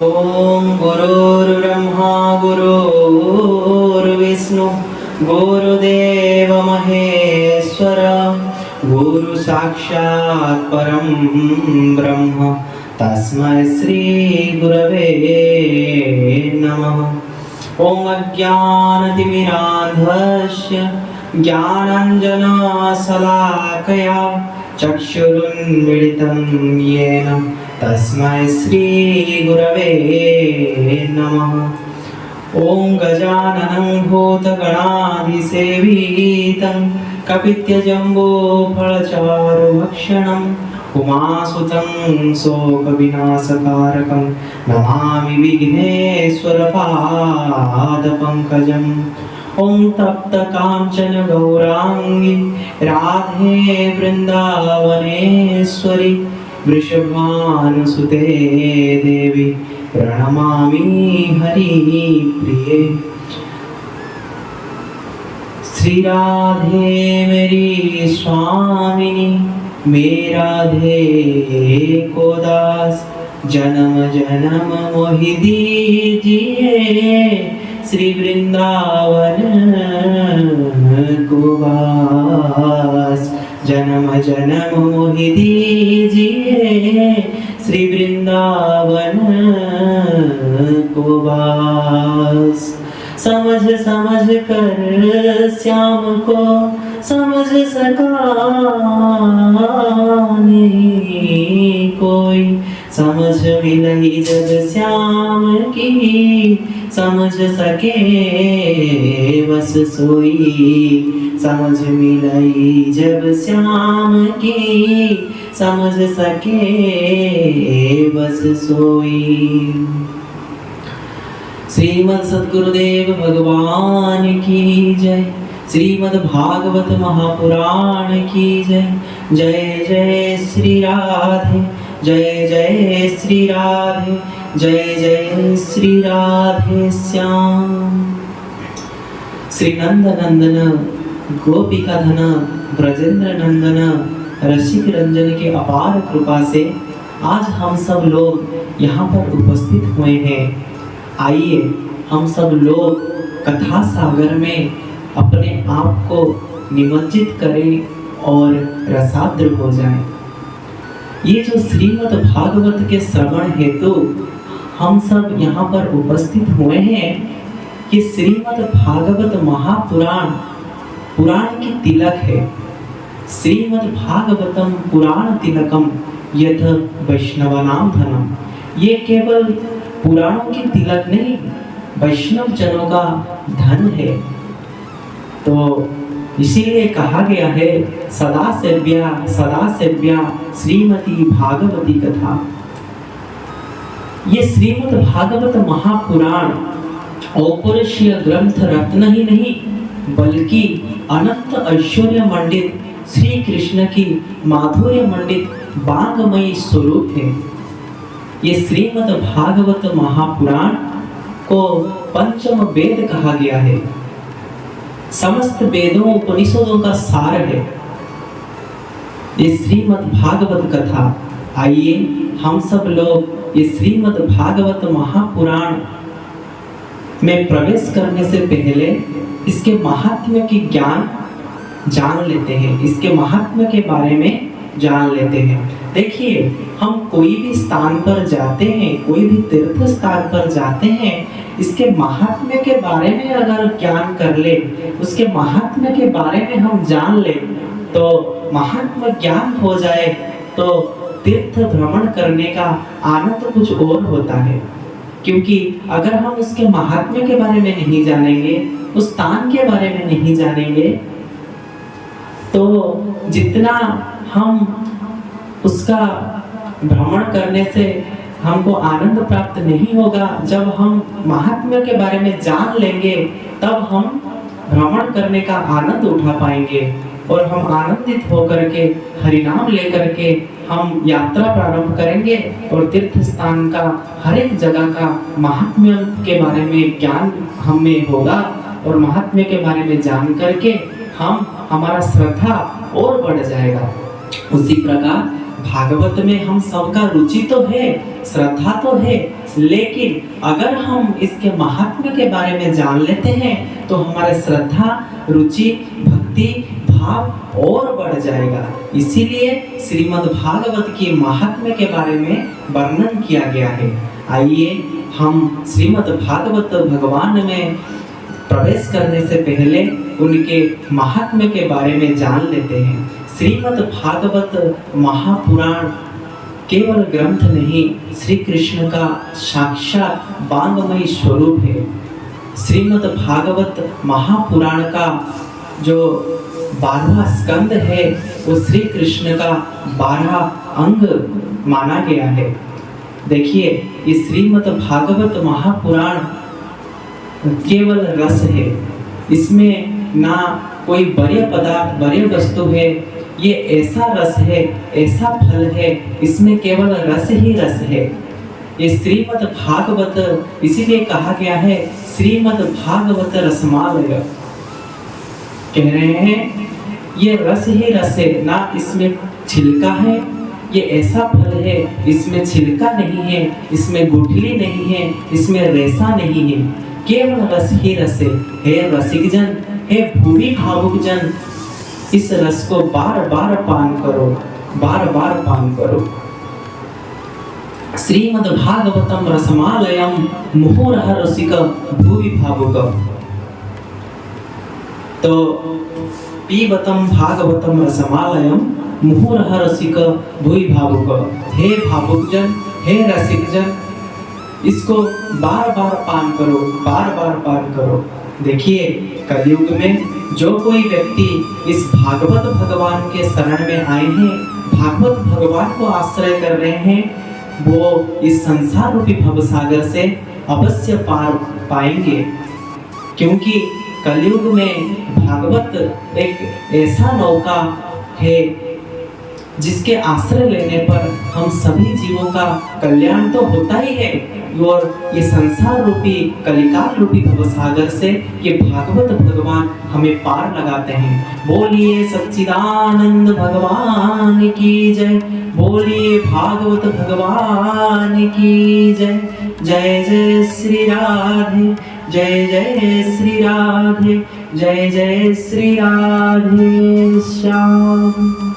ओम गुरुर्ब्रह्मा गुरुर्विष्णु गुरुदेव महेश्वर गुरु साक्षात् परम ब्रह्म तस्मै श्री गुरवे नमः। ओम अज्ञानतिमिरान्धस्य ज्ञानाञ्जनशलाकया चक्षुरुन्मीलितं येन तस्मै श्री गुरवे नमः। ओम गजाननं भूतगणाधिसेवितं कपित्यजम्बोफलचारुभक्षणं उमासुतं शोकविनाशकारकं नमामि विघ्नेश्वरपादपङ्कजम्। ओम तप्त कांचन गौरांगी राधे वृंदावनेश्वरी वृषभानुसुते देवी प्रणमामि हरिप्रिये। श्री राधे मेरी स्वामिनी मेरा राधे को दास जन्म जन्म मोहि दीजिए श्री वृंदावन को वास जन्म जन्म मोहि दीजिए श्री वृंदावन को वास। समझ समझ कर श्याम को समझ सका नहीं कोई समझ मिलई जब श्याम की समझ सके बस सोई समझ मिलई जब श्याम की समझ सके बस सोई। श्रीमद् सद्गुरुदेव भगवान की जय। श्रीमद् भागवत महापुराण की जय। जय जय श्री राधे जय जय श्री राधे जय जय श्री राधे श्याम। श्री नंद नंदन गोपिका धन ब्रजेंद्र नंदन रसिक रंजन की अपार कृपा से आज हम सब लोग यहाँ पर उपस्थित हुए हैं। आइए हम सब लोग कथा सागर में अपने आप को निमज्जित करें और रसाद्र हो जाएं। ये जो श्रीमद् भागवत के श्रवण हेतु हम सब यहाँ पर उपस्थित हुए हैं कि श्रीमद् भागवत महापुराण पुराण की तिलक है। श्रीमद् भागवतम पुराण तिलकम यथ वैष्णवानां धनम। ये केवल पुराणों की तिलक नहीं वैष्णव जनों का धन है। तो इसीलिए कहा गया है सदा सेव्या श्रीमती भागवती कथा। ये श्रीमद् भागवत महापुराण औपनिषद ग्रंथ रत्न ही नहीं बल्कि अनंत ऐश्वर्य मंडित श्री कृष्ण की माधुर्य मंडित वांगमयी स्वरूप है। ये श्रीमद् भागवत महापुराण को पंचम वेद कहा गया है। समस्त वेदों उपनिषदों का सार है ये श्रीमद् भागवत कथा। आइए हम सब लोग ये श्रीमद् भागवत महापुराण में प्रवेश करने से पहले इसके महात्म्य की ज्ञान जान लेते हैं, इसके महात्म्य के बारे में जान लेते हैं। देखिए हम कोई भी स्थान पर जाते हैं, कोई भी तीर्थ स्थान पर जाते हैं, इसके महात्म्य के बारे में अगर ज्ञान कर ले, उसके महात्म्य के बारे में हम जान ले तो महात्म्य ज्ञान हो जाए तो तीर्थ भ्रमण करने का आनंद कुछ और होता है। क्योंकि अगर हम उसके महात्म्य के बारे में नहीं जानेंगे, उस स्थान के बारे में नहीं जानेंगे तो जितना हम उसका भ्रमण करने से हमको आनंद प्राप्त नहीं होगा, जब हम महात्म्य के बारे में जान लेंगे तब हम भ्रमण करने का आनंद उठा पाएंगे और हम आनंदित होकर के हरिनाम लेकर के हम यात्रा प्रारंभ करेंगे और तीर्थ स्थान का हर एक जगह का महात्म्य के बारे में ज्ञान हमें होगा और महात्म्य के बारे में जान करके हमारा श्रद्धा और बढ़ जाएगा। उसी प्रकार भागवत में हम सबका रुचि तो है, श्रद्धा तो है, लेकिन अगर हम इसके महात्म्य के बारे में जान लेते हैं तो हमारे श्रद्धा, रुचि, भक्ति, भाव और बढ़ जाएगा। इसीलिए श्रीमद् भागवत की महात्म्य के बारे में वर्णन किया गया है। आइए हम श्रीमद् भागवत भगवान में प्रवेश करने से पहले उनके महात्म्य के बारे में जान लेते हैं। श्रीमद् भागवत महापुराण केवल ग्रंथ नहीं, श्री कृष्ण का साक्षात वांगमय स्वरूप है। श्रीमद् भागवत महापुराण का जो 12वां स्कंद है वो श्री कृष्ण का 12 अंग माना गया है। देखिए, इस श्रीमद् भागवत महापुराण केवल रस है, इसमें ना कोई बड़े पदार्थ, बड़े वस्तु है। ये ऐसा रस है, ऐसा फल है, इसमें केवल रस ही रस है। ये श्रीमद् भागवत इसीलिए कहा गया है श्रीमद् भागवत रसमालय। कह रहे हैं ये रस ही रस है, ना इसमें छिलका है। ये ऐसा फल है, इसमें छिलका नहीं है, इसमें गुठली नहीं है, इसमें रेशा नहीं है, केवल रस ही रस है। हे रसिक जन, हे भूमि भावुक जन, इस रस को बार बार पान करो, बार बार पान करो। श्रीमद् भागवतम रसमालयम मुहुरः रसिक भूमि भावुक। तो पीबतम भागवतम रसमालयम मुहुरः रसिक भूमि भावुक। हे भावुक जन, हे रसिक जन, इसको बार बार पान करो, बार बार पान करो। देखिए, कलयुग में जो कोई व्यक्ति इस भागवत भगवान के शरण में आए हैं, भागवत भगवान को आश्रय कर रहे हैं, वो इस संसार रूपी भवसागर से अवश्य पार पाएंगे। क्योंकि कलयुग में भागवत एक ऐसा नौका है जिसके आश्रय लेने पर हम सभी जीवों का कल्याण तो होता ही है, और ये संसार रूपी, कलिकाल रूपी भवसागर से ये भागवत भगवान हमें पार लगाते हैं। बोलिए सच्चिदानंद भगवान की जय, बोलिए भागवत भगवान की जय। जय जय श्री राधे, जय जय श्री राधे, जय जय श्री राधे श्याम।